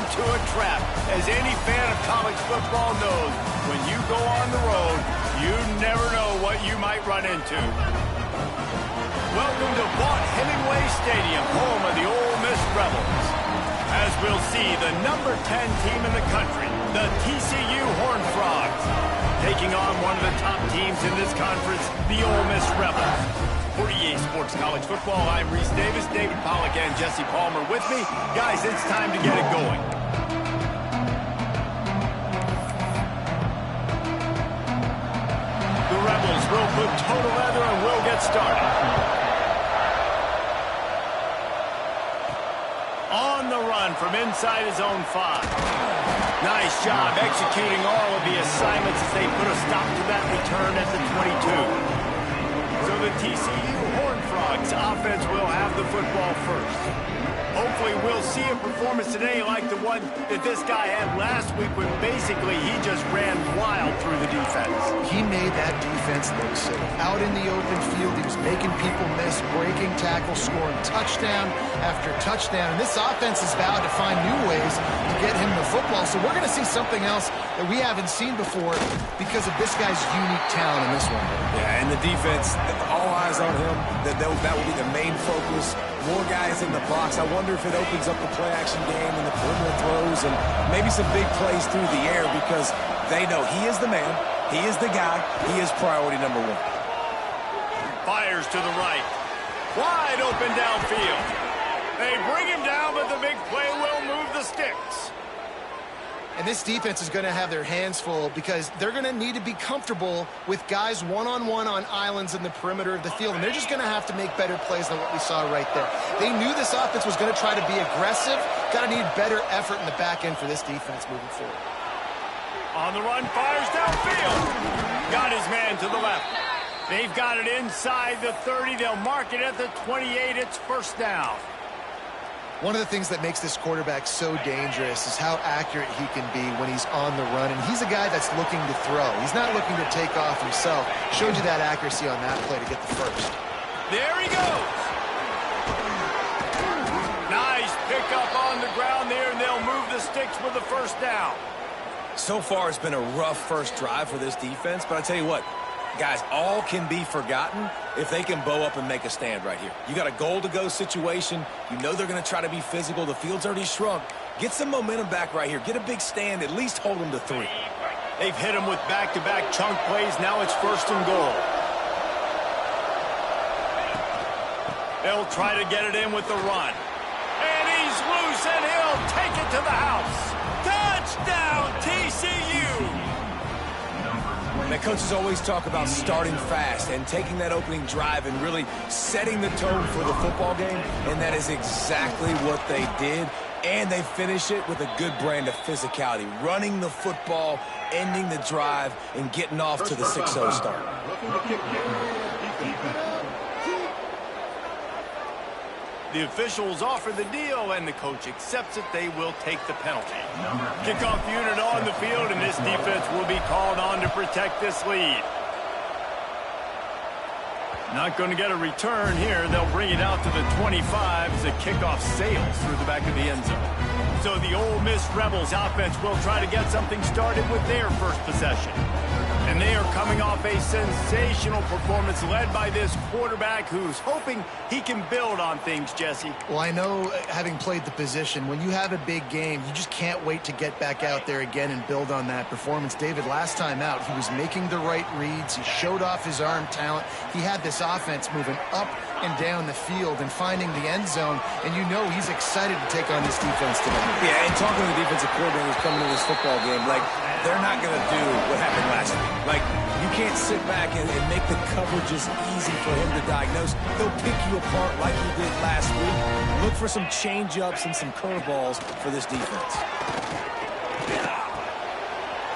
into a trap. As any fan of college football knows, when you go on the road, you never know what you might run into. Welcome to Vaught-Hemingway Stadium, home of the Ole Miss Rebels. As we'll see, the number 10 team in the country, the TCU Horned Frogs, taking on one of the top teams in this conference, the Ole Miss Rebels. For EA Sports College Football, I'm Reese Davis, David Pollack, and Jesse Palmer with me. Guys, it's time to get it going. The Rebels will put total leather and will get started. On the run from inside his own 5. Nice job executing all of the assignments as they put a stop to that return at the 22. So the TCU Horned Frogs offense will have the football first. Hopefully we'll see a performance today like the one that this guy had last week when basically he just ran wild through the defense. He made that defense look silly. Out in the open field, he was making people miss, breaking tackles, scoring touchdown after touchdown. And this offense is vowed to find new ways to get him the football. So we're going to see something else that we haven't seen before because of this guy's unique talent in this one. Yeah, and the defense, all eyes on him. That will be the main focus. More guys in the box. I wonder if it opens up the play-action game and the perimeter throws and maybe some big plays through the air because they know he is the man, he is the guy, he is priority number 1. Fires to the right. Wide open downfield. They bring him down, but the big play will move the sticks. And this defense is going to have their hands full because they're going to need to be comfortable with guys one-on-one on islands in the perimeter of the field. And they're just going to have to make better plays than what we saw right there. They knew this offense was going to try to be aggressive. Got to need better effort in the back end for this defense moving forward. On the run, fires downfield. Got his man to the left. They've got it inside the 30. They'll mark it at the 28. It's first down. One of the things that makes this quarterback so dangerous is how accurate he can be when he's on the run. And he's a guy that's looking to throw. He's not looking to take off himself. Showed you that accuracy on that play to get the first. There he goes. Nice pickup on the ground there, and they'll move the sticks with the first down. So far, it's been a rough first drive for this defense, but I tell you what, guys, all can be forgotten if they can bow up and make a stand right here. You got a goal-to-go situation. You know they're going to try to be physical. The field's already shrunk. Get some momentum back right here. Get a big stand. At least hold them to 3. They've hit him with back-to-back chunk plays. Now it's first and goal. They'll try to get it in with the run. And he's loose, and he'll take it to the house. Touchdown, TCU! Now, coaches always talk about starting fast and taking that opening drive and really setting the tone for the football game, and that is exactly what they did, and they finish it with a good brand of physicality, running the football, ending the drive, and getting off to the 6-0 start. The officials offer the deal, and the coach accepts it. They will take the penalty. Kickoff unit on the field, and this defense will be called on to protect this lead. Not going to get a return here. They'll bring it out to the 25 as the kickoff sails through the back of the end zone. So the Ole Miss Rebels offense will try to get something started with their first possession. And they are coming off a sensational performance led by this quarterback who's hoping he can build on things, Jesse. Well, I know, having played the position, when you have a big game, you just can't wait to get back out there again and build on that performance. David, last time out, he was making the right reads. He showed off his arm talent. He had this offense moving up and down the field and finding the end zone, and you know he's excited to take on this defense today. Yeah, and talking to the defensive coordinators coming to this football game, like, they're not going to do what happened last week. Like, you can't sit back and make the coverages easy for him to diagnose. He'll pick you apart like he did last week. Look for some change-ups and some curveballs for this defense.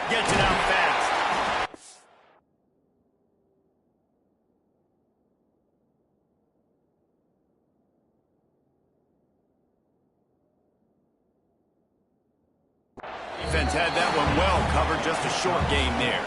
Gets it out fast. Defense had that one well covered, just a short game there.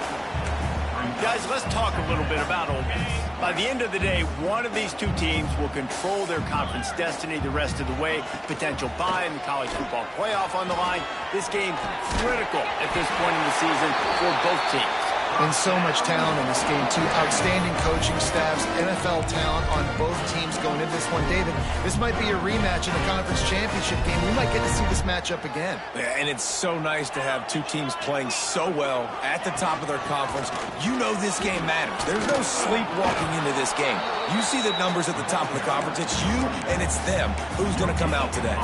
Guys, let's talk a little bit about Ole Miss. By the end of the day, one of these two teams will control their conference destiny the rest of the way. Potential bye in the college football playoff on the line. This game critical at this point in the season for both teams. And so much talent in this game, too. Outstanding coaching staffs, NFL talent on both teams going into this one. David, this might be a rematch in the conference championship game. We might get to see this matchup again. Yeah, and it's so nice to have two teams playing so well at the top of their conference. You know this game matters. There's no sleepwalking into this game. You see the numbers at the top of the conference. It's you and it's them. Who's going to come out today?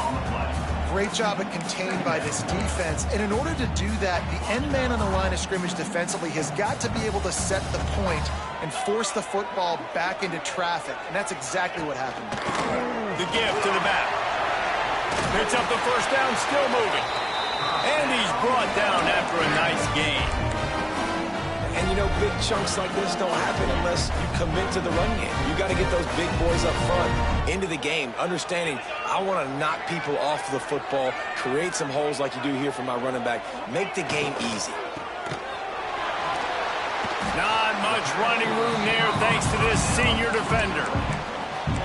Great job at contained by this defense. And in order to do that, the end man on the line of scrimmage defensively has got to be able to set the point and force the football back into traffic. And that's exactly what happened. The give to the back. Picks up the first down, still moving. And he's brought down after a nice gain. And, you know, big chunks like this don't happen unless you commit to the run game. You got to get those big boys up front into the game, understanding I want to knock people off the football, create some holes like you do here for my running back, make the game easy. Not much running room there thanks to this senior defender.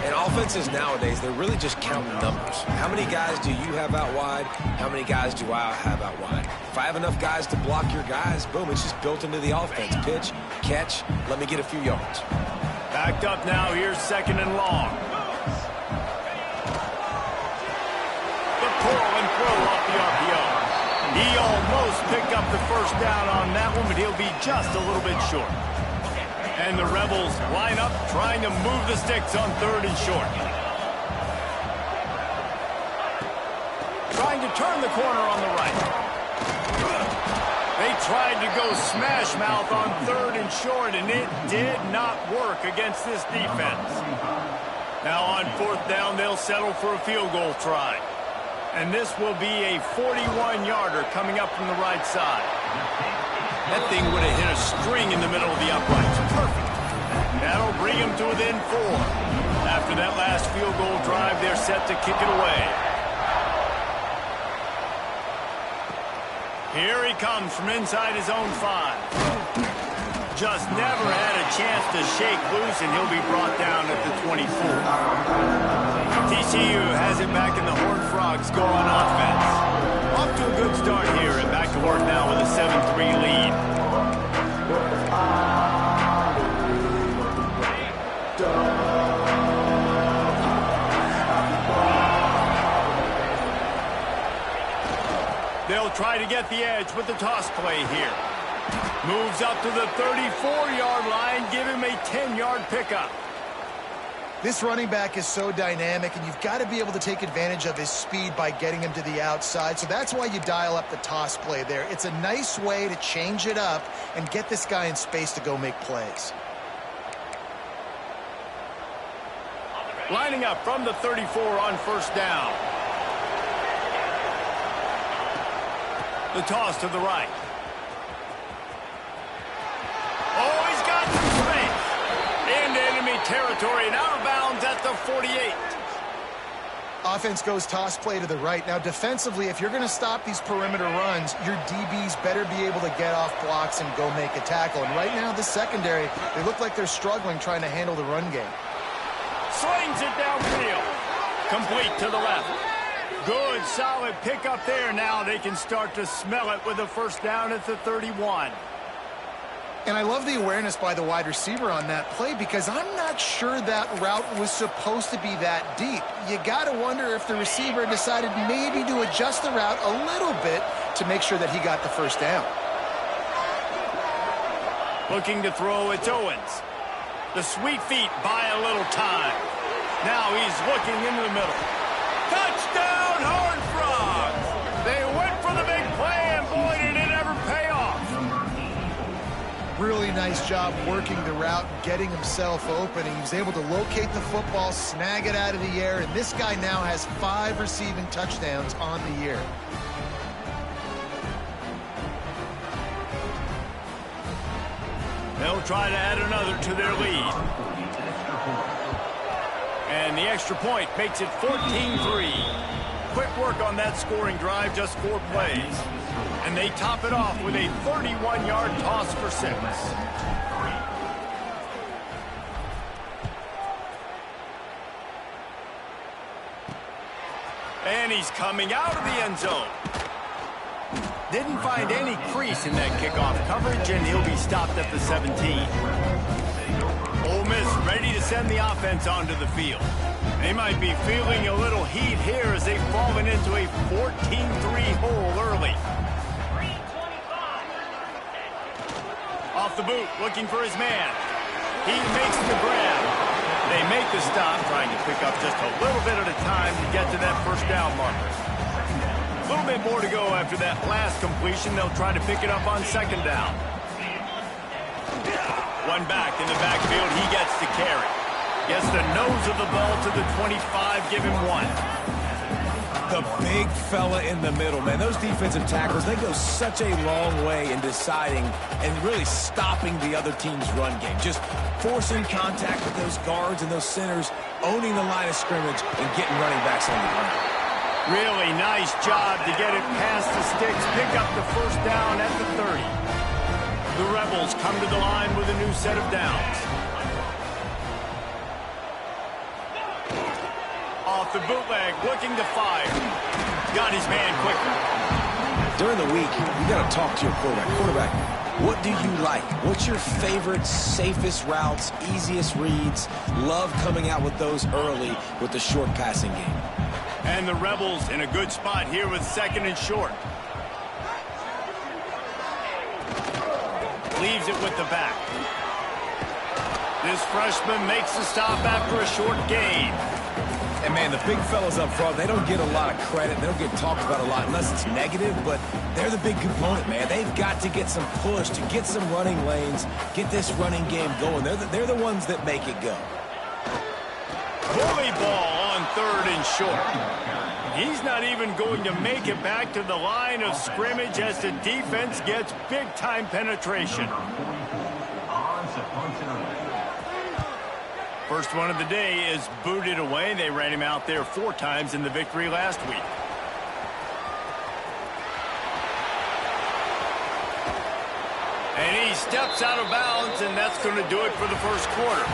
And offenses nowadays, they're really just counting numbers. How many guys do you have out wide? How many guys do I have out wide? If I have enough guys to block your guys, boom, it's just built into the offense. Pitch, catch, let me get a few yards. Backed up now, here's second and long. The pull and throw off the RPO. He almost picked up the first down on that one, but he'll be just a little bit short. And the Rebels line up, trying to move the sticks on third and short. Trying to turn the corner on the right. They tried to go smash mouth on third and short, and it did not work against this defense. Now on fourth down, they'll settle for a field goal try. And this will be a 41-yarder coming up from the right side. That thing would have hit a string in the middle of the uprights. Perfect. That'll bring them to within 4. After that last field goal drive, they're set to kick it away. Here he comes from inside his own 5. Just never had a chance to shake loose, and he'll be brought down at the 24. TCU has it back in the Horned Frogs go on offense. Off to a good start here and back to work now with a 7-3 lead. They'll try to get the edge with the toss play here. Moves up to the 34-yard line, give him a 10-yard pickup. This running back is so dynamic, and you've got to be able to take advantage of his speed by getting him to the outside. So that's why you dial up the toss play there. It's a nice way to change it up and get this guy in space to go make plays. Lining up from the 34 on first down. The toss to the right. Oh, he's got some space. Into enemy territory and out of bounds at the 48. Offense goes toss play to the right. Now, defensively, if you're going to stop these perimeter runs, your DBs better be able to get off blocks and go make a tackle. And right now, the secondary, they look like they're struggling trying to handle the run game. Slings it downfield. Complete to the left. Good, solid pickup there. Now they can start to smell it with a first down at the 31. And I love the awareness by the wide receiver on that play because I'm not sure that route was supposed to be that deep. You got to wonder if the receiver decided maybe to adjust the route a little bit to make sure that he got the first down. Looking to throw, it's Owens. The sweet feet buy a little time. Now he's looking into the middle. Touchdown, Horned Frogs! They went for the big play, and boy, did it ever pay off. Really nice job working the route, getting himself open. He was able to locate the football, snag it out of the air, and this guy now has 5 receiving touchdowns on the year. They'll try to add another to their lead. And the extra point makes it 14-3. quick work on that scoring drive, just 4 plays. And they top it off with a 31-yard toss for 6. And he's coming out of the end zone. Didn't find any crease in that kickoff coverage, and he'll be stopped at the 17. Ole Miss ready to send the offense onto the field. They might be feeling a little heat here as they've fallen into a 14-3 hole early. Off the boot, looking for his man. He makes the grab. They make the stop, trying to pick up just a little bit at a time to get to that first down marker. A little bit more to go after that last completion. They'll try to pick it up on second down. One back in the backfield. He gets the carry. Gets the nose of the ball to the 25. Give him 1. The big fella in the middle, man. Those defensive tackles, they go such a long way in deciding and really stopping the other team's run game. Just forcing contact with those guards and those centers, owning the line of scrimmage, and getting running backs on the ground. Really nice job to get it past the sticks, pick up the first down at the 30. The Rebels come to the line with a new set of downs. Off the bootleg, looking to fire. Got his man quickly. During the week, you got to talk to your quarterback. Quarterback, what do you like? What's your favorite, safest routes, easiest reads? Love coming out with those early with the short passing game. And the Rebels in a good spot here with 2nd and short. Leaves it with the back. This freshman makes the stop after a short gain. And, man, the big fellas up front, they don't get a lot of credit. They don't get talked about a lot unless it's negative, but they're the big component, man. They've got to get some push to get some running lanes, get this running game going. They're the ones that make it go. Bully ball on 3rd and short. He's not even going to make it back to the line of scrimmage as the defense gets big-time penetration. First one of the day is booted away. They ran him out there 4 times in the victory last week. And he steps out of bounds, and that's going to do it for the first quarter.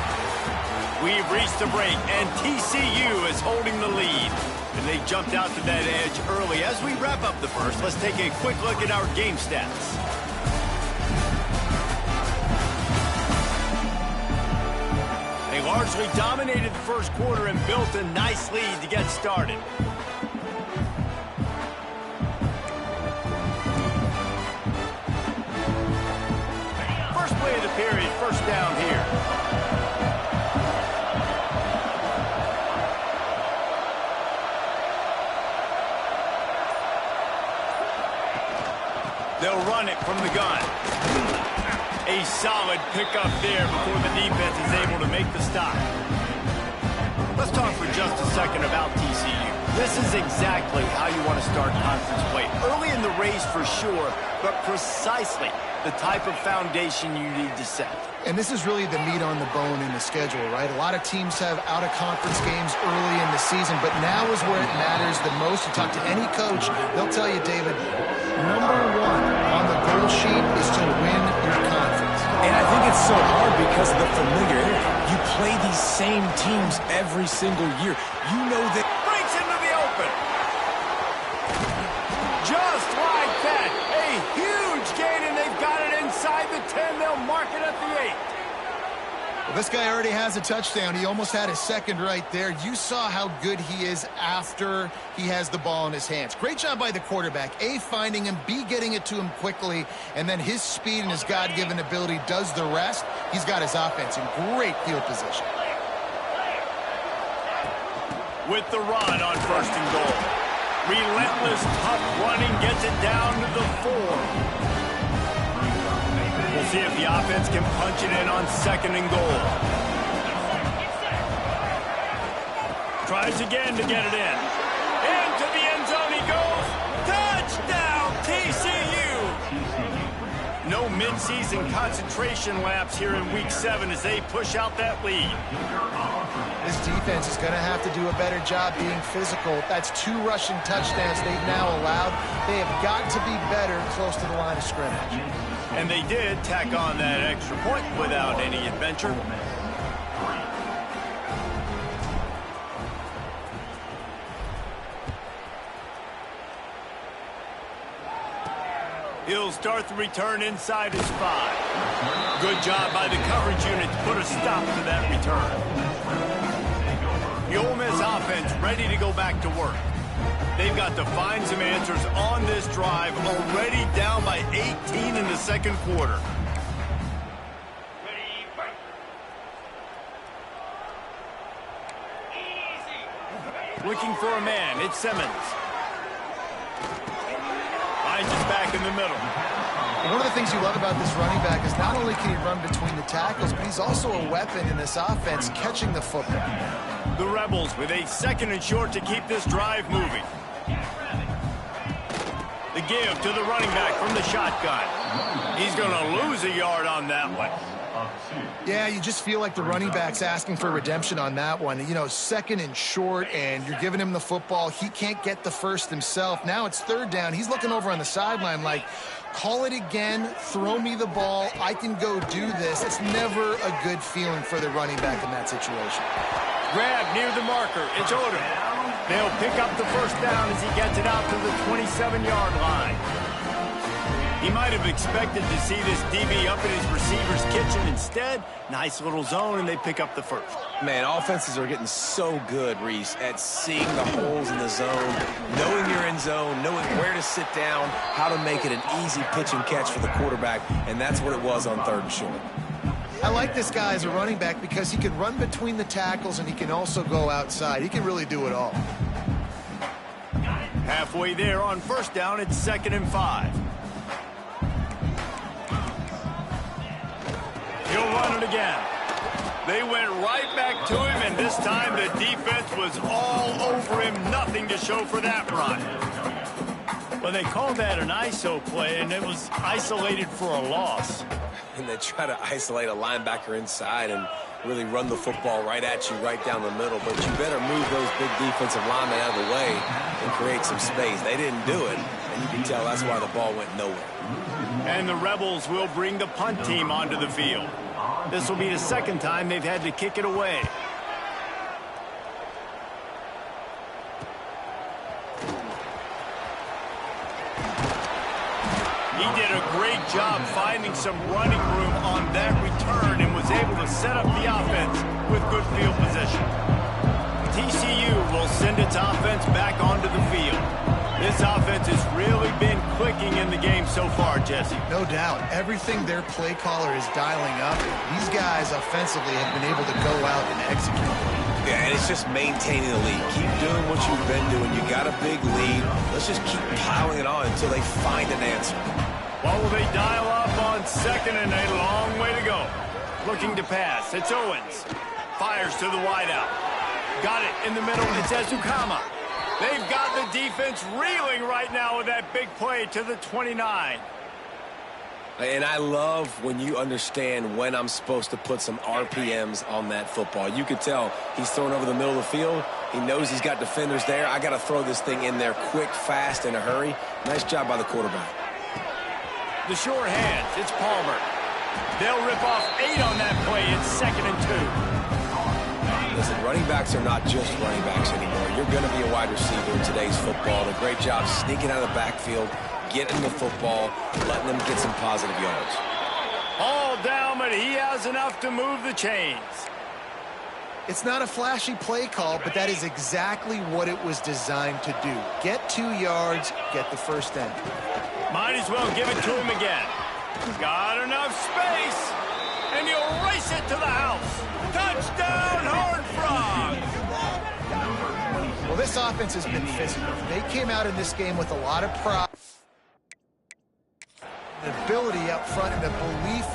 We've reached the break, and TCU is holding the lead. And they jumped out to that edge early. As we wrap up the first, let's take a quick look at our game stats. They largely dominated the first quarter and built a nice lead to get started. First play of the period, first down here. They'll run it from the gun. A solid pickup there before the defense is able to make the stop. Let's talk for just a second about TCU. This is exactly how you want to start conference play. Early in the race for sure, but precisely the type of foundation you need to set. And this is really the meat on the bone in the schedule, right? A lot of teams have out-of-conference games early in the season, but now is where it matters the most. You talk to any coach, they'll tell you, David, number 1 on the goal sheet is to win your conference. And I think it's so hard because of the familiarity. You play these same teams every single year. You know that. Breaks into the open. Just like that. A huge gain, and they've got it inside the 10. They'll mark it at the 8. Well, this guy already has a touchdown. He almost had his second right there. You saw how good he is after he has the ball in his hands. Great job by the quarterback. A, finding him, B, getting it to him quickly, and then his speed and his God-given ability does the rest. He's got his offense in great field position. With the run on 1st and goal. Relentless, tough running gets it down to the 4. We'll see if the offense can punch it in on 2nd and goal. Tries again to get it in. Into the end zone he goes. Touchdown, TCU! No in-season concentration laps here in Week 7 as they push out that lead. This defense is going to have to do a better job being physical. That's 2 rushing touchdowns they've now allowed. They have got to be better close to the line of scrimmage. And they did tack on that extra point without any adventure. He'll start the return inside his 5. Good job by the coverage unit to put a stop to that return. The Ole Miss offense ready to go back to work. They've got to find some answers on this drive, already down by 18 in the second quarter. Looking for a man, it's Simmons. Finds his back in the middle. One of the things you love about this running back is not only can he run between the tackles, but he's also a weapon in this offense catching the football. The Rebels with a 2nd and short to keep this drive moving. The give to the running back from the shotgun. He's going to lose a yard on that one. Yeah, you just feel like the running back's asking for redemption on that one. You know, 2nd and short, and you're giving him the football. He can't get the first himself. Now it's 3rd down. He's looking over on the sideline like, call it again, throw me the ball, I can go do this. It's never a good feeling for the running back in that situation. Grab near the marker. It's Odom. They'll pick up the first down as he gets it out to the 27-yard line. He might have expected to see this DB up in his receiver's kitchen. Instead, nice little zone, and they pick up the first. Man, offenses are getting so good, Reese, at seeing the holes in the zone, knowing you're in zone, knowing where to sit down, how to make it an easy pitch and catch for the quarterback, and that's what it was on 3rd and short. I like this guy as a running back because he can run between the tackles and he can also go outside. He can really do it all. Halfway there on 1st down, it's 2nd and 5. He'll run it again. They went right back to him, and this time the defense was all over him. Nothing to show for that run. Well, they called that an ISO play, and it was isolated for a loss. And they try to isolate a linebacker inside and really run the football right at you, right down the middle. But you better move those big defensive linemen out of the way and create some space. They didn't do it, and you can tell that's why the ball went nowhere. And the Rebels will bring the punt team onto the field. This will be the 2nd time they've had to kick it away. He did a great job finding some running room on that return and was able to set up the offense with good field position. TCU will send its offense back onto the field. This offense has really been clicking in the game so far, Jesse. No doubt. Everything their play caller is dialing up, these guys offensively have been able to go out and execute. Yeah, and it's just maintaining the lead. Keep doing what you've been doing. You got a big lead. Let's just keep piling it on until they find an answer. What will they dial up on 2nd and a long way to go? Looking to pass. It's Owens. Fires to the wideout. Got it in the middle. It's Ezukama. They've got the defense reeling right now with that big play to the 29. And I love when you understand when I'm supposed to put some RPMs on that football. You could tell he's throwing over the middle of the field. He knows he's got defenders there. I got to throw this thing in there quick, fast, in a hurry. Nice job by the quarterback. The short hands. It's Palmer. They'll rip off 8 on that play. It's 2nd and 2. Listen, running backs are not just running backs anymore. You're going to be a wide receiver in today's football. And a great job sneaking out of the backfield, getting the football, letting them get some positive yards. All down, but he has enough to move the chains. It's not a flashy play call, but that is exactly what it was designed to do. Get 2 yards, get the first down. Might as well give it to him again. Got enough space, and he'll race it to the house. Touchdown, Horned Frogs! Well, this offense has been physical. They came out in this game with a lot of pride, the ability up front, and the belief.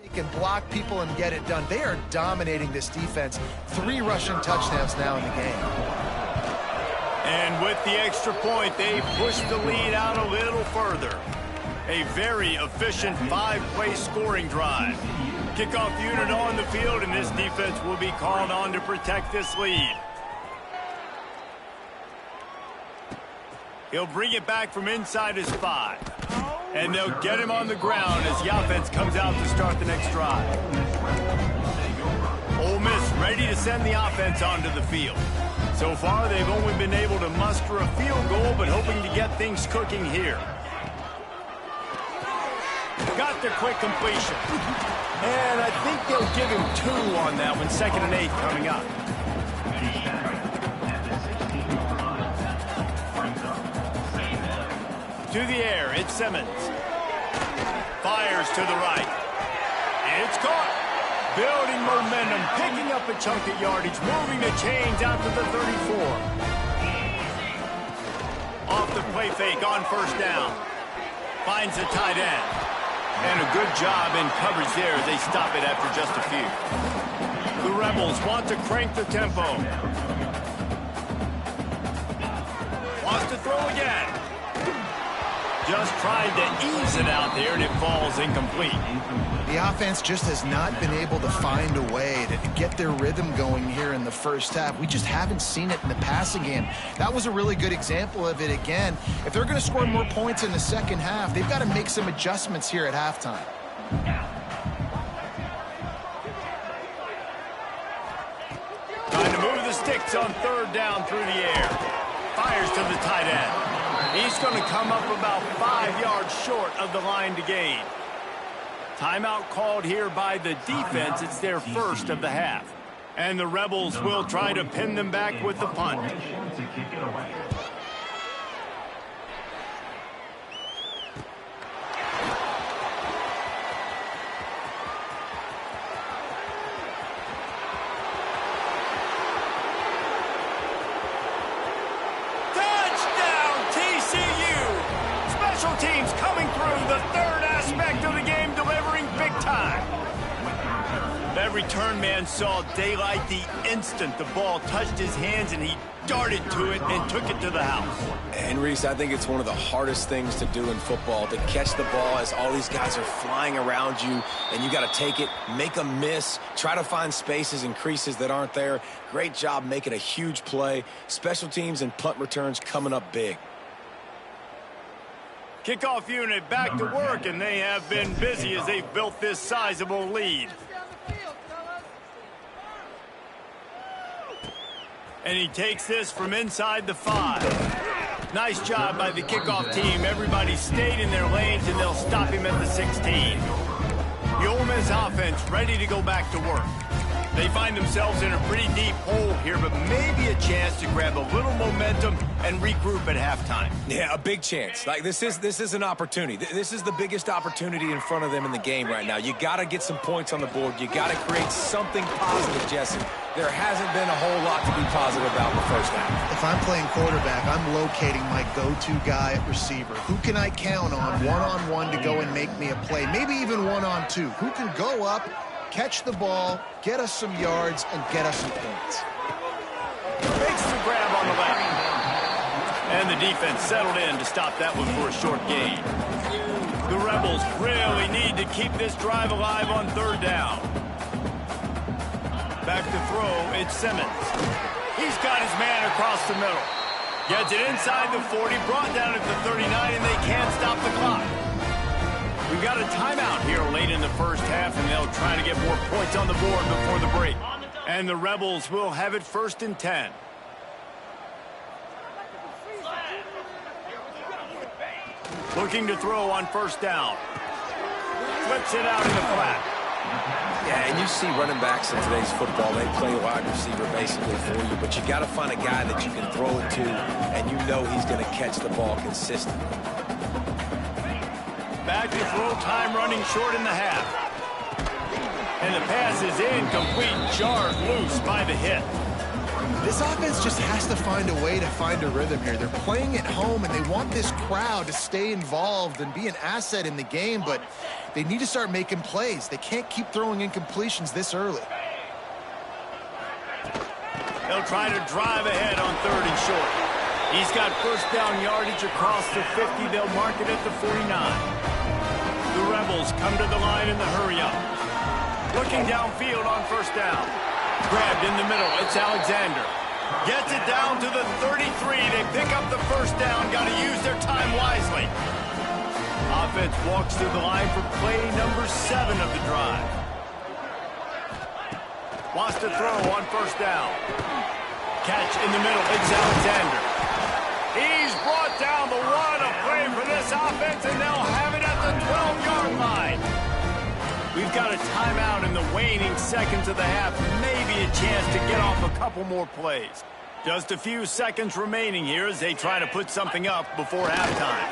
They can block people and get it done. They are dominating this defense. 3 rushing touchdowns now in the game. And with the extra point, they push the lead out a little further. A very efficient 5-play scoring drive. Kickoff unit on the field, and this defense will be called on to protect this lead. He'll bring it back from inside his 5. And they'll get him on the ground as the offense comes out to start the next drive. Ole Miss ready to send the offense onto the field. So far, they've only been able to muster a field goal, but hoping to get things cooking here. Got the quick completion. And I think they'll give him 2 on that one, 2nd and 8 coming up. To the air, it's Simmons. Fires to the right. It's caught. Building momentum, picking up a chunk of yardage, moving the chains out to the 34. Off the play fake on 1st down. Finds the tight end. And a good job in coverage there as they stop it after just a few. The Rebels want to crank the tempo. Wants to throw again. Just tried to ease it out there, and it falls incomplete. The offense just has not been able to find a way to get their rhythm going here in the first half. We just haven't seen it in the passing game. That was a really good example of it again. If they're going to score more points in the second half, they've got to make some adjustments here at halftime. Trying to move the sticks on 3rd down through the air. Fires to the tight end. He's going to come up about 5 yards short of the line to gain. Timeout called here by the defense. It's their first of the half. And the Rebels will try to pin them back with the punt. Teams coming through, the 3rd aspect of the game, delivering big time. That return man saw daylight the instant the ball touched his hands, and he darted to it and took it to the house. And Reese, I think it's one of the hardest things to do in football, to catch the ball as all these guys are flying around you, and you got to take it, make a miss, try to find spaces and creases that aren't there. Great job making a huge play. Special teams and punt returns coming up big. Kickoff unit back to work, and they have been busy as they've built this sizable lead. And he takes this from inside the 5. Nice job by the kickoff team. Everybody stayed in their lanes, and they'll stop him at the 16. The Ole Miss offense ready to go back to work. They find themselves in a pretty deep hole here, but maybe a chance to grab a little momentum and regroup at halftime. Yeah, a big chance. Like this is an opportunity. This is the biggest opportunity in front of them in the game right now. You got to get some points on the board. You got to create something positive, Jesse. There hasn't been a whole lot to be positive about in the first half. If I'm playing quarterback, I'm locating my go-to guy at receiver. Who can I count on one-on-one to go and make me a play? Maybe even one-on-two. Who can go up, catch the ball, get us some yards, and get us some points? Makes the grab on the left. And the defense settled in to stop that one for a short gain. The Rebels really need to keep this drive alive on 3rd down. Back to throw, it's Simmons. He's got his man across the middle. Gets it inside the 40, brought down at the 39, and they can't stop the clock. We've got a timeout here late in the first half, and they'll try to get more points on the board before the break. And the Rebels will have it 1st and 10. Looking to throw on 1st down. Flips it out in the flat. Yeah, and you see running backs in today's football, they play wide receiver basically for you, but you got to find a guy that you can throw it to, and you know he's going to catch the ball consistently. Back to throw, time running short in the half. And the pass is incomplete, jarred loose by the hit. This This offense just has to find a way to find a rhythm here. They're playing at home, and they want this crowd to stay involved and be an asset in the game, but they need to start making plays. They can't keep throwing incompletions this early. They'll try to drive ahead on 3rd and short. He's got first down yardage across the 50. They'll mark it at the 49. The Rebels come to the line in the hurry-up. Looking downfield on first down. Grabbed in the middle. It's Alexander. Gets it down to the 33. They pick up the first down. Got to use their time wisely. Offense walks through the line for play number 7 of the drive. Wants to throw on first down. Catch in the middle. It's Alexander. He's brought down the run. A play for this offense, and they'll have it at the 12-yard line. We've got a timeout in the waning seconds of the half. Maybe a chance to get off a couple more plays. Just a few seconds remaining here as they try to put something up before halftime.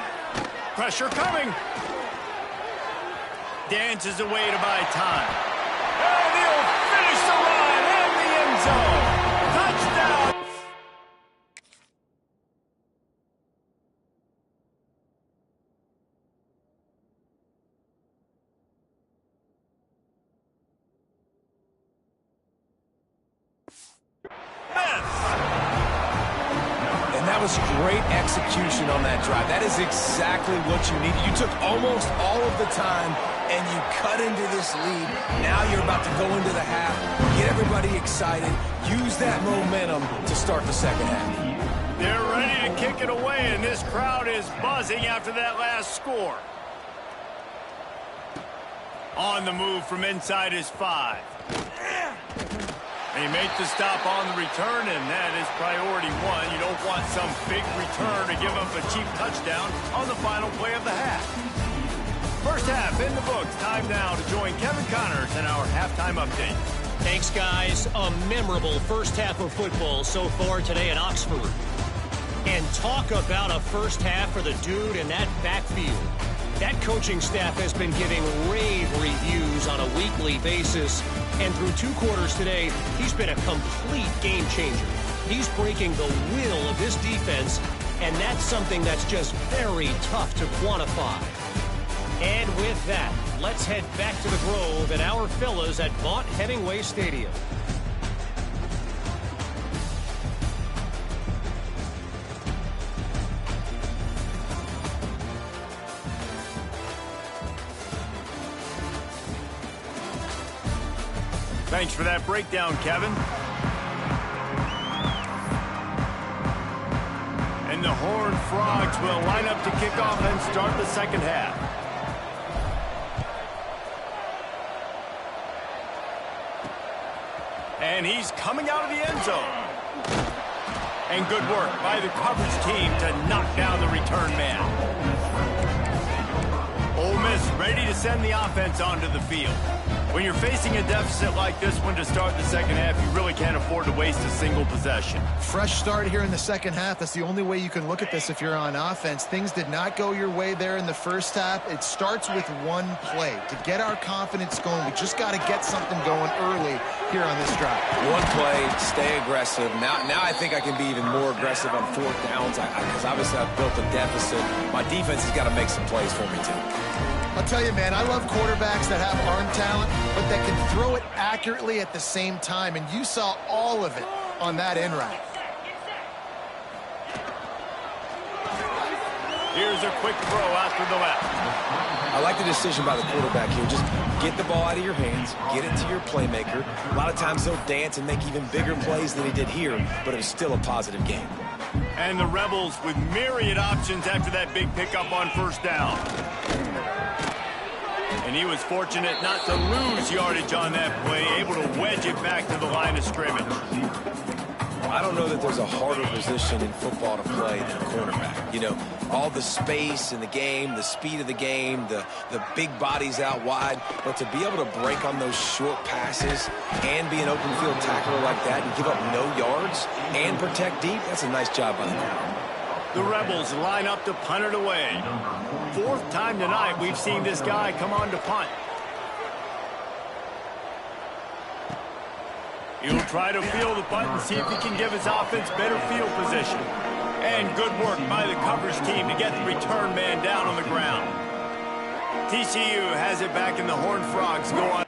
Pressure coming. Dances away to buy time. And he'll finish the run in the end zone. Touchdown. And that was great execution on that drive. That is exactly what you needed. You took almost all of the time, and you cut into this lead. Now you're about to go into the half, get everybody excited, use that momentum to start the second half. They're ready to kick it away, and this crowd is buzzing after that last score. On the move from inside his 5. They make the stop on the return, and that is priority 1. You don't want some big return to give up a cheap touchdown on the final play of the half. First half in the books. Time now to join Kevin Connors in our halftime update. Thanks, guys. A memorable first half of football so far today at Oxford. And talk about a first half for the dude in that backfield. That coaching staff has been giving rave reviews on a weekly basis. And through 2 quarters today, he's been a complete game changer. He's breaking the will of this defense, and that's something that's just very tough to quantify. And with that, let's head back to the Grove and our fellas at Vaught Hemingway Stadium. Thanks for that breakdown, Kevin. And the Horned Frogs will line up to kick off and start the second half. And he's coming out of the end zone. And good work by the coverage team to knock down the return man. Ole Miss ready to send the offense onto the field. When you're facing a deficit like this one to start the second half, you really can't afford to waste a single possession. Fresh start here in the second half. That's the only way you can look at this if you're on offense. Things did not go your way there in the first half. It starts with one play. To get our confidence going, we just got to get something going early here on this drive. One play, stay aggressive. Now I think I can be even more aggressive on 4th downs because obviously I've built a deficit. My defense has got to make some plays for me too. I'll tell you, man, I love quarterbacks that have arm talent, but that can throw it accurately at the same time, and you saw all of it on that end route. Here's a quick throw out to the left. I like the decision by the quarterback here. Just get the ball out of your hands, get it to your playmaker. A lot of times he'll dance and make even bigger plays than he did here, but it was still a positive game. And the Rebels with myriad options after that big pickup on first down. And he was fortunate not to lose yardage on that play, able to wedge it back to the line of scrimmage. I don't know that there's a harder position in football to play than a cornerback. You know, all the space in the game, the speed of the game, the big bodies out wide. But to be able to break on those short passes and be an open field tackler like that and give up no yards and protect deep, that's a nice job by the corner. The Rebels line up to punt it away. 4th time tonight we've seen this guy come on to punt. He'll try to feel the punt and see if he can give his offense better field position. And good work by the coverage team to get the return man down on the ground. TCU has it back in the Horned Frogs. Go on.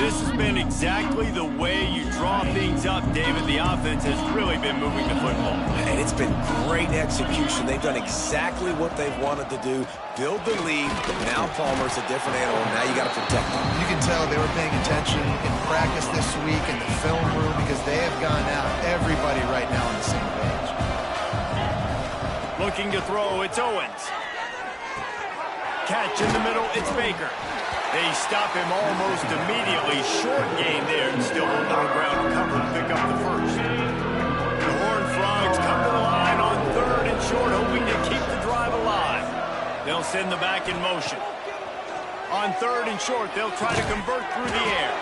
This has been exactly the way you draw things up, David. The offense has really been moving the football. And it's been great execution. They've done exactly what they've wanted to do. Build the lead. Now Palmer's a different animal. Now you got to protect him. You can tell they were paying attention in practice this week in the film room because they have gone out. Everybody right now on the same page. Looking to throw, it's Owens. Catch in the middle, it's Baker. They stop him almost immediately. Short gain there, and still on the ground to cover and pick up the first. The Horned Frogs come to the line on 3rd and short, hoping to keep the drive alive. They'll send the back in motion. On 3rd and short, they'll try to convert through the air.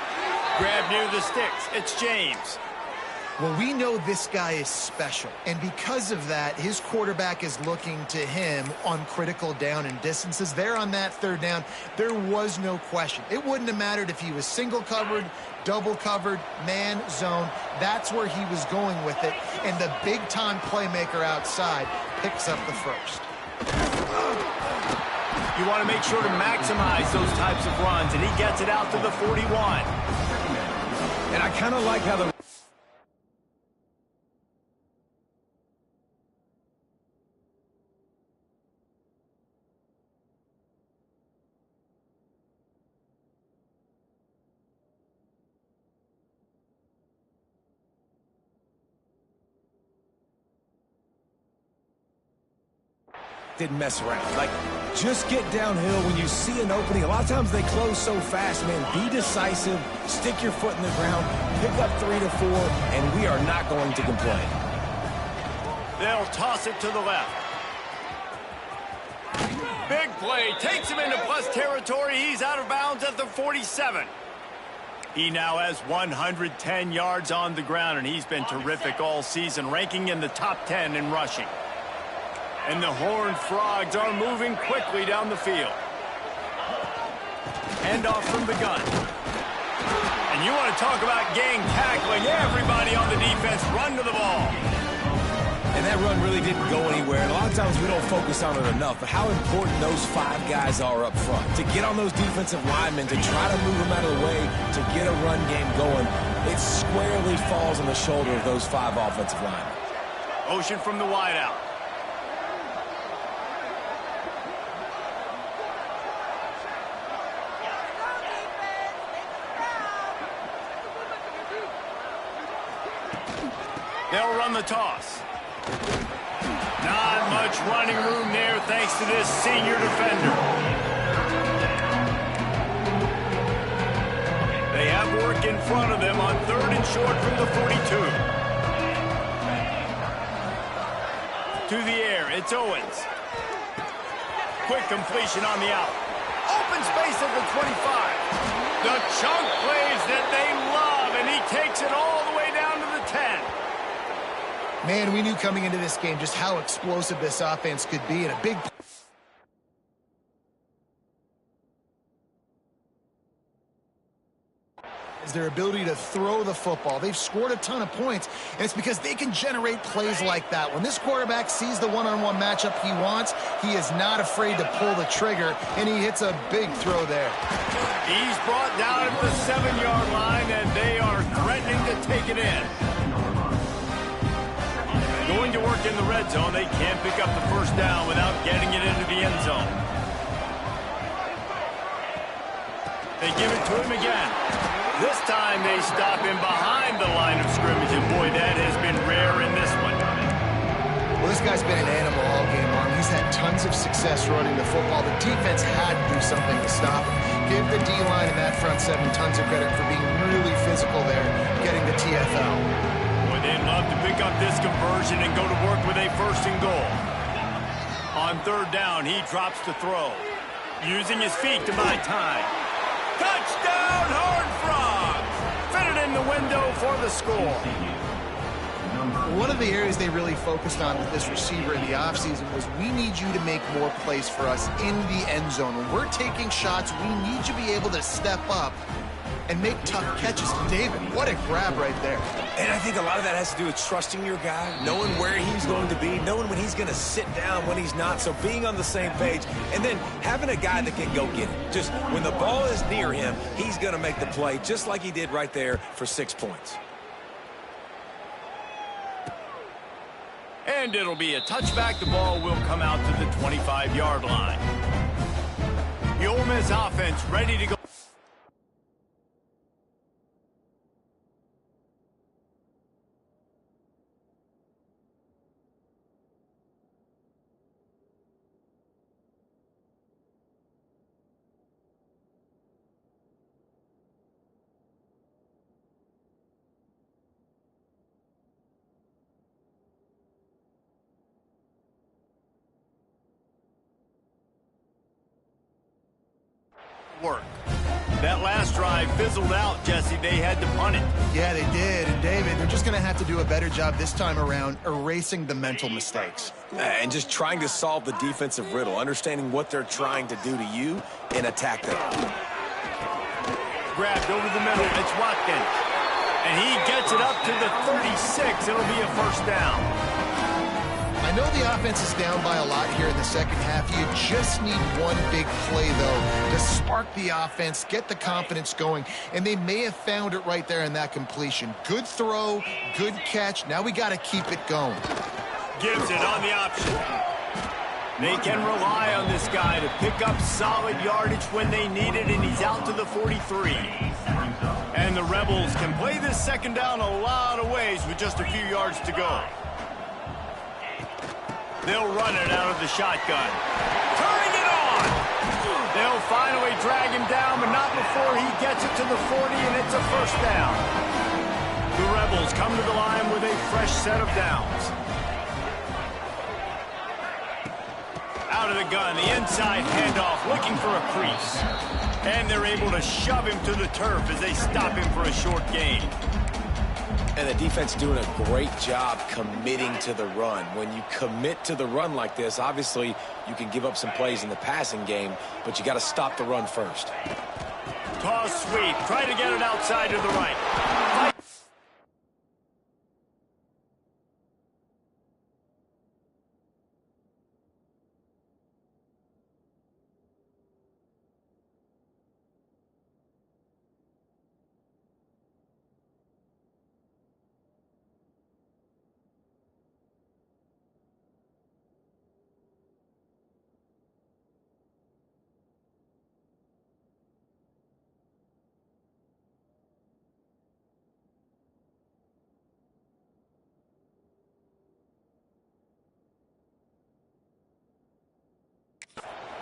Grab near the sticks. It's James. Well, we know this guy is special, and because of that, his quarterback is looking to him on critical down and distances. There on that 3rd down, there was no question. It wouldn't have mattered if he was single covered, double covered, man, zone. That's where he was going with it, and the big-time playmaker outside picks up the first. You want to make sure to maximize those types of runs, and he gets it out to the 41. And I kind of like how the didn't mess around. Like, just get downhill when you see an opening. A lot of times they close so fast, man. Be decisive, stick your foot in the ground, pick up 3 to 4, and we are not going to complain. They'll toss it to the left. Big play, takes him into plus territory. He's out of bounds at the 47. He now has 110 yards on the ground, and he's been terrific all season, ranking in the top 10 in rushing. And the Horned Frogs are moving quickly down the field. Handoff from the gun. And you want to talk about gang tackling. Everybody on the defense run to the ball. And that run really didn't go anywhere. And a lot of times we don't focus on it enough. But how important those 5 guys are up front. To get on those defensive linemen, to try to move them out of the way, to get a run game going, it squarely falls on the shoulder of those 5 offensive linemen. Motion from the wideout. They'll run the toss. Not much running room there thanks to this senior defender. They have work in front of them on 3rd and short from the 42. To the air, it's Owens. Quick completion on the out. Open space at the 25. The chunk plays that they love, and he takes it all the way down to the 10. Man, we knew coming into this game just how explosive this offense could be, and a big is their ability to throw the football. They've scored a ton of points, and it's because they can generate plays like that. When this quarterback sees the one-on-one matchup he wants, he is not afraid to pull the trigger, and he hits a big throw there. He's brought down at the 7-yard line, and they are threatening to take it in. Going to work in the red zone, they can't pick up the first down without getting it into the end zone. They give it to him again. This time they stop him behind the line of scrimmage, and boy, that has been rare in this one. Well, this guy's been an animal all game long. He's had tons of success running the football. The defense had to do something to stop him. Give the D-line and that front seven tons of credit for being really physical there, getting the TFL. Boy, they'd love to pick up this conversion and go to work with a first and goal. On third down, he drops to throw, using his feet to buy time. Touchdown, Horned Frogs! Fitted in the window for the score. One of the areas they really focused on with this receiver in the offseason was, we need you to make more plays for us in the end zone. When we're taking shots, we need you to be able to step up and make tough catches. David, what a grab right there. And I think a lot of that has to do with trusting your guy, knowing where he's going to be, knowing when he's going to sit down, when he's not, so being on the same page, and then having a guy that can go get it. Just when the ball is near him, he's going to make the play, just like he did right there for 6 points. And it'll be a touchback. The ball will come out to the 25-yard line. The Ole Miss offense ready to go. Work. That last drive fizzled out, Jesse. They had to punt it. Yeah, they did. And David, they're just going to have to do a better job this time around erasing the mental mistakes. And just trying to solve the defensive riddle, understanding what they're trying to do to you and attack them. Grabbed over the middle. It's Watkins. And he gets it up to the 36. It'll be a first down. I know the offense is down by a lot here in the second half. You just need one big play, though, to spark the offense, get the confidence going, and they may have found it right there in that completion. Good throw, good catch. Now we got to keep it going. Gives it on the option. They can rely on this guy to pick up solid yardage when they need it, and he's out to the 43. And the Rebels can play this second down a lot of ways with just a few yards to go. They'll run it out of the shotgun. Turning it on! They'll finally drag him down, but not before he gets it to the 40, and it's a first down. The Rebels come to the line with a fresh set of downs. Out of the gun, the inside handoff, looking for a crease. And they're able to shove him to the turf as they stop him for a short gain. And the defense doing a great job committing to the run. When you commit to the run like this, obviously you can give up some plays in the passing game, but you got to stop the run first. Toss sweep, try to get it outside to the right.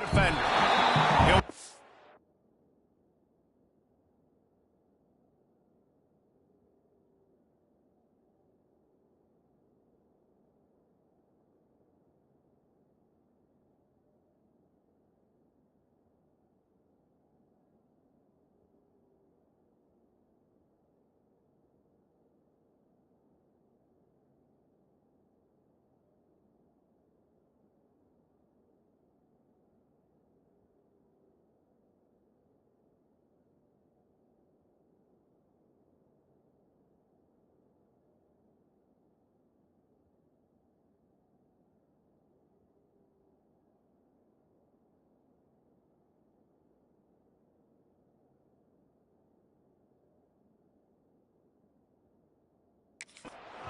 Defend.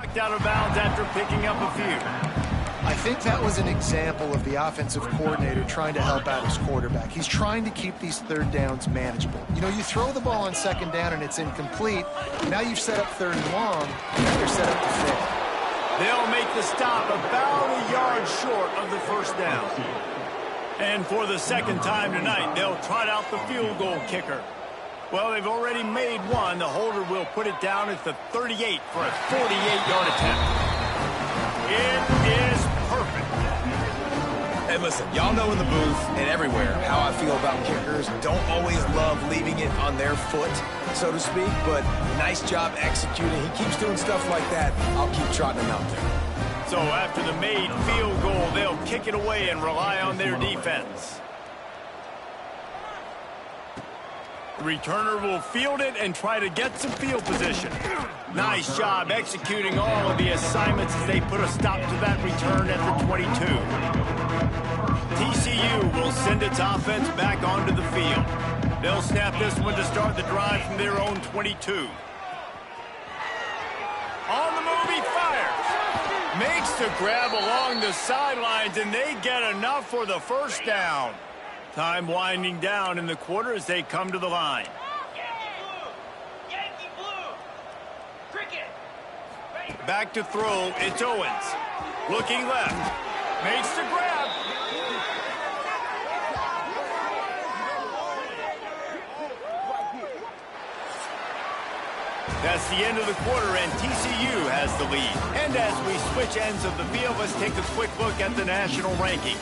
knocked out of bounds after picking up a few. I think that was an example of the offensive coordinator trying to help out his quarterback. He's trying to keep these third downs manageable. You know, you throw the ball on second down and it's incomplete. Now you've set up third and long. Now you're set up to fail. They'll make the stop about a yard short of the first down. And for the second time tonight, they'll trot out the field goal kicker. Well, they've already made one. The holder will put it down at the 38 for a 48-yard attempt. It is perfect. And listen, y'all know in the booth and everywhere how I feel about kickers. Don't always love leaving it on their foot, so to speak, but nice job executing. He keeps doing stuff like that. I'll keep trotting him out there. So after the made field goal, they'll kick it away and rely on their defense. The returner will field it and try to get some field position. Nice job executing all of the assignments as they put a stop to that return at the 22. TCU will send its offense back onto the field. They'll snap this one to start the drive from their own 22. On the move, he fires. Makes the grab along the sidelines, and they get enough for the first down. Time winding down in the quarter as they come to the line. Yankee Blue. Cricket. Back to throw, it's Owens. Looking left. Makes the grab. That's the end of the quarter, and TCU has the lead. And as we switch ends of the field, let's take a quick look at the national rankings.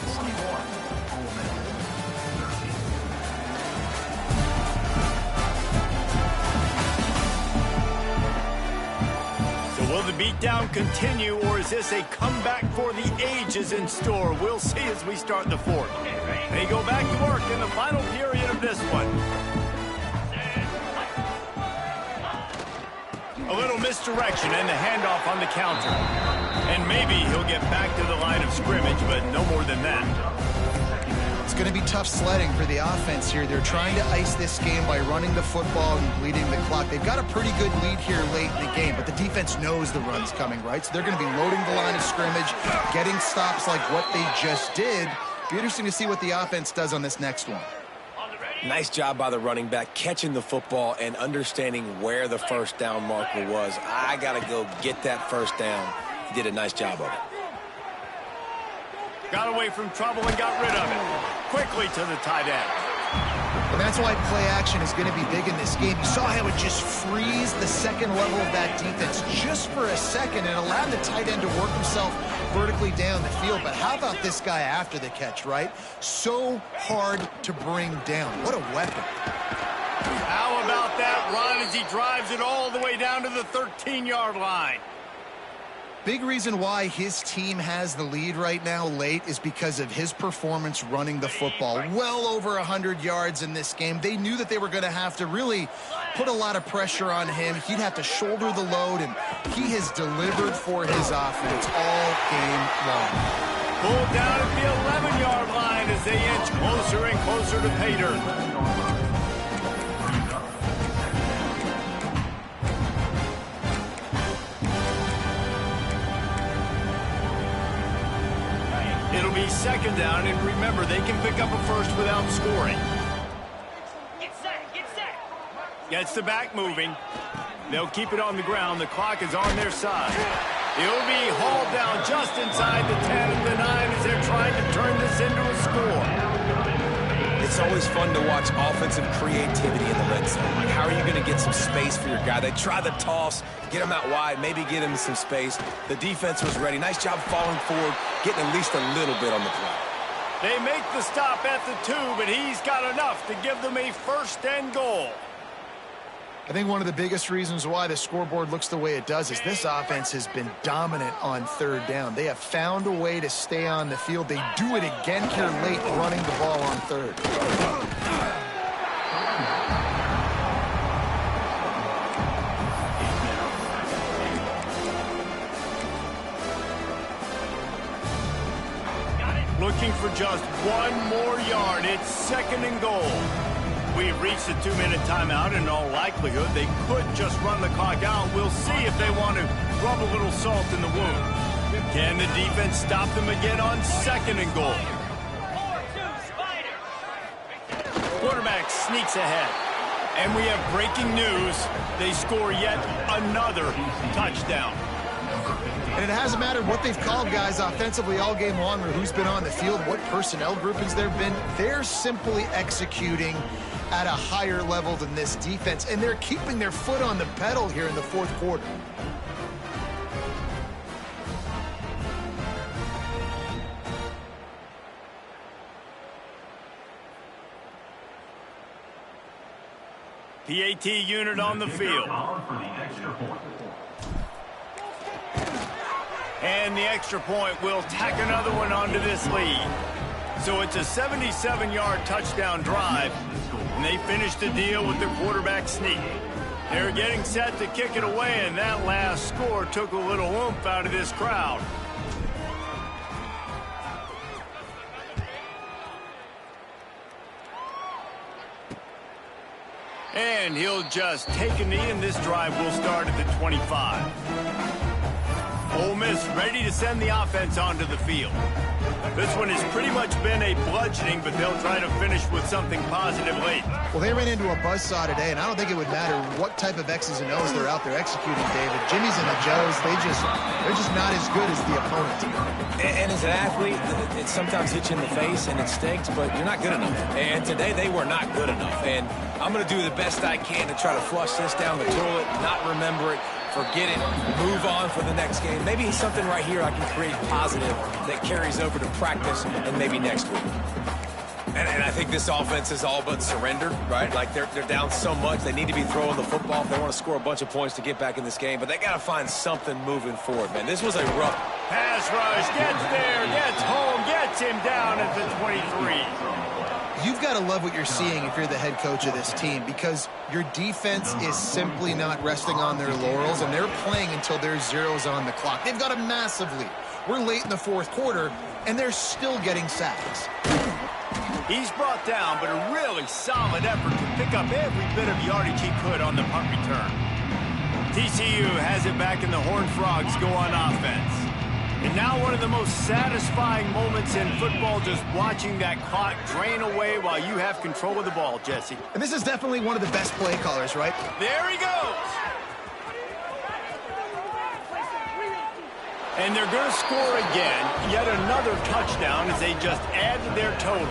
Will the beatdown continue, or is this a comeback for the ages in store? We'll see as we start the fourth. They go back to work in the final period of this one. A little misdirection and the handoff on the counter. And maybe he'll get back to the line of scrimmage, but no more than that. It's going to be tough sledding for the offense here. They're trying to ice this game by running the football and bleeding the clock. They've got a pretty good lead here late in the game, but the defense knows the run's coming, right? So they're going to be loading the line of scrimmage, getting stops like what they just did. Be interesting to see what the offense does on this next one. Nice job by the running back, catching the football and understanding where the first down marker was. I got to go get that first down. He did a nice job of it. Got away from trouble and got rid of it. Quickly to the tight end. And that's why play action is going to be big in this game. You saw how it just frees the second level of that defense just for a second and allowed the tight end to work himself vertically down the field. But how about this guy after the catch, right? So hard to bring down. What a weapon. How about that run as he drives it all the way down to the 13-yard line? Big reason why his team has the lead right now late is because of his performance running the football. Well over 100 yards in this game. They knew that they were going to have to really put a lot of pressure on him. He'd have to shoulder the load, and he has delivered for his offense all game long. Pulled down at the 11-yard line as they inch closer and closer to pay dirt. It'll be second down, and remember, they can pick up a first without scoring. Get set. Get set. Gets the back moving. They'll keep it on the ground. The clock is on their side. It'll be hauled down just inside the 10 and the 9 as they're trying to turn this into a score. It's always fun to watch offensive creativity in the red zone. Like, how are you going to get some space for your guy? They try the toss, get him out wide, maybe get him some space. The defense was ready. Nice job falling forward, getting at least a little bit on the play. They make the stop at the 2, but he's got enough to give them a first and goal. I think one of the biggest reasons why the scoreboard looks the way it does is this offense has been dominant on third down. They have found a way to stay on the field. They do it again here late, running the ball on third. Looking for just one more yard. It's second and goal. We've reached a 2-minute timeout. In all likelihood, they could just run the clock out. We'll see if they want to rub a little salt in the wound. Can the defense stop them again on 2nd and goal? 4-2, Spider. Quarterback sneaks ahead. And we have breaking news. They score yet another touchdown. And it hasn't mattered what they've called guys offensively all game long or who's been on the field, what personnel groupings there have been. They're simply executing at a higher level than this defense, and they're keeping their foot on the pedal here in the 4th quarter. PAT unit on the field. And the extra point will tack another one onto this lead. So it's a 77-yard touchdown drive, and they finished the deal with the quarterback sneak. They're getting set to kick it away, and that last score took a little oomph out of this crowd. And he'll just take a knee, and this drive will start at the 25. Ole Miss ready to send the offense onto the field. This one has pretty much been a bludgeoning, but they'll try to finish with something positive late. Well, they ran into a buzzsaw today, and I don't think it would matter what type of X's and O's they're out there executing, David. Jimmy's and the Joes, they're just not as good as the opponent. And as an athlete, it sometimes hits you in the face and it stinks, but you're not good enough. And today they were not good enough. And I'm going to do the best I can to try to flush this down the toilet, not remember it, forget it, move on for the next game. Maybe something right here I can create positive that carries over to practice and maybe next week. And I think this offense is all but surrendered, right? Like they're down so much, they need to be throwing the football if they want to score a bunch of points to get back in this game. But they got to find something moving forward, man. This was a rough pass rush, gets there, gets home, gets him down at the 23. You've got to love what you're seeing if you're the head coach of this team, because your defense is simply not resting on their laurels, and they're playing until there's zeros on the clock. They've got a massive lead. We're late in the 4th quarter, and they're still getting sacks. He's brought down, but a really solid effort to pick up every bit of yardage he could on the punt return. TCU has it back, and the Horned Frogs go on offense. And now one of the most satisfying moments in football, just watching that clock drain away while you have control of the ball, Jesse. And this is definitely one of the best play callers, right? There he goes. And they're going to score again, yet another touchdown as they just add to their total.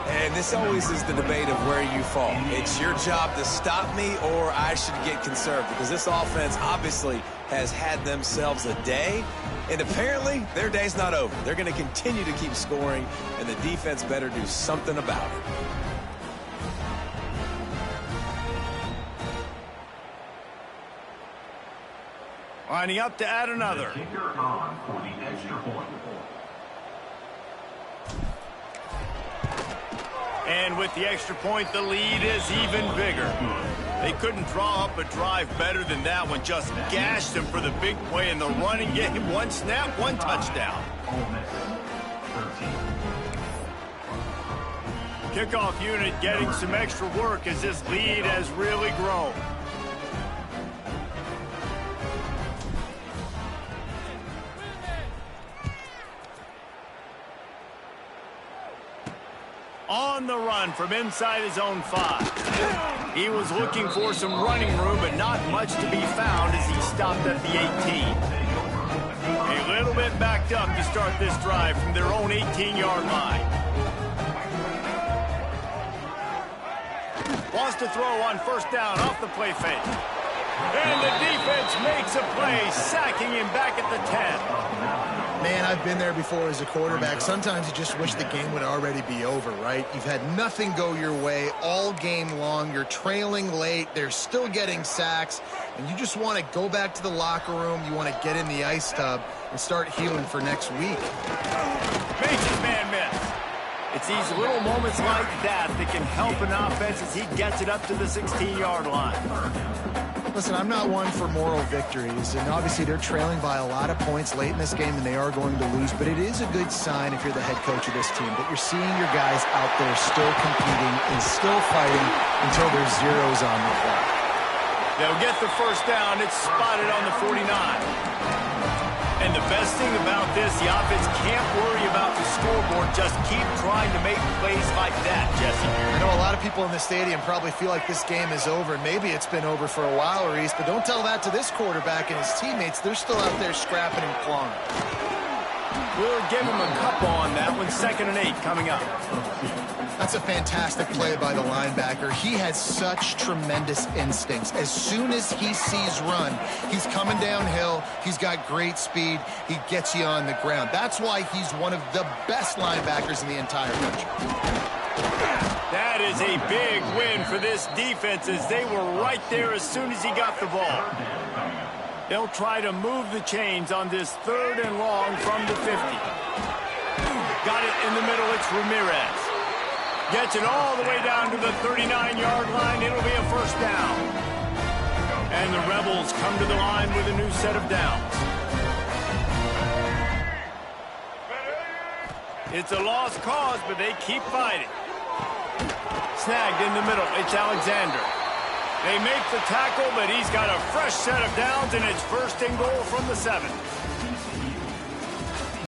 And this always is the debate of where you fall. It's your job to stop me, or I should get conserved, because this offense obviously has had themselves a day, and apparently their day's not over. They're going to continue to keep scoring, and the defense better do something about it. Lining up to add another. And with the extra point, the lead is even bigger. They couldn't draw up a drive better than that one. Just gashed them for the big play in the running game. One snap, one touchdown. Kickoff unit getting some extra work as this lead has really grown. On the run from inside his own 5. He was looking for some running room, but not much to be found as he stopped at the 18. A little bit backed up to start this drive from their own 18-yard line. Wants to throw on first down off the play fake. And the defense makes a play, sacking him back at the 10. Man, I've been there before as a quarterback. Sometimes you just wish the game would already be over, right? You've had nothing go your way all game long. You're trailing late. They're still getting sacks. And you just want to go back to the locker room. You want to get in the ice tub and start healing for next week. Makes his man miss. It's these little moments like that that can help an offense as he gets it up to the 16-yard line. Listen, I'm not one for moral victories, and obviously they're trailing by a lot of points late in this game, and they are going to lose, but it is a good sign if you're the head coach of this team that you're seeing your guys out there still competing and still fighting until there's zeros on the clock. They'll get the first down. It's spotted on the 49. And the best thing about this, the offense can't worry about the scoreboard. Just keep trying to make plays like that, Jesse. I know a lot of people in the stadium probably feel like this game is over. Maybe it's been over for a while, Reese, but don't tell that to this quarterback and his teammates. They're still out there scrapping and clawing. We'll give him a couple on that one. 2nd and 8 coming up. That's a fantastic play by the linebacker. He has such tremendous instincts. As soon as he sees run, he's coming downhill. He's got great speed. He gets you on the ground. That's why he's one of the best linebackers in the entire country. That is a big win for this defense as they were right there as soon as he got the ball. They'll try to move the chains on this 3rd and long from the 50. Got it in the middle. It's Ramirez. Gets it all the way down to the 39-yard line. It'll be a first down. And the Rebels come to the line with a new set of downs. It's a lost cause, but they keep fighting. Snagged in the middle. It's Alexander. They make the tackle, but he's got a fresh set of downs, and it's 1st and goal from the 7.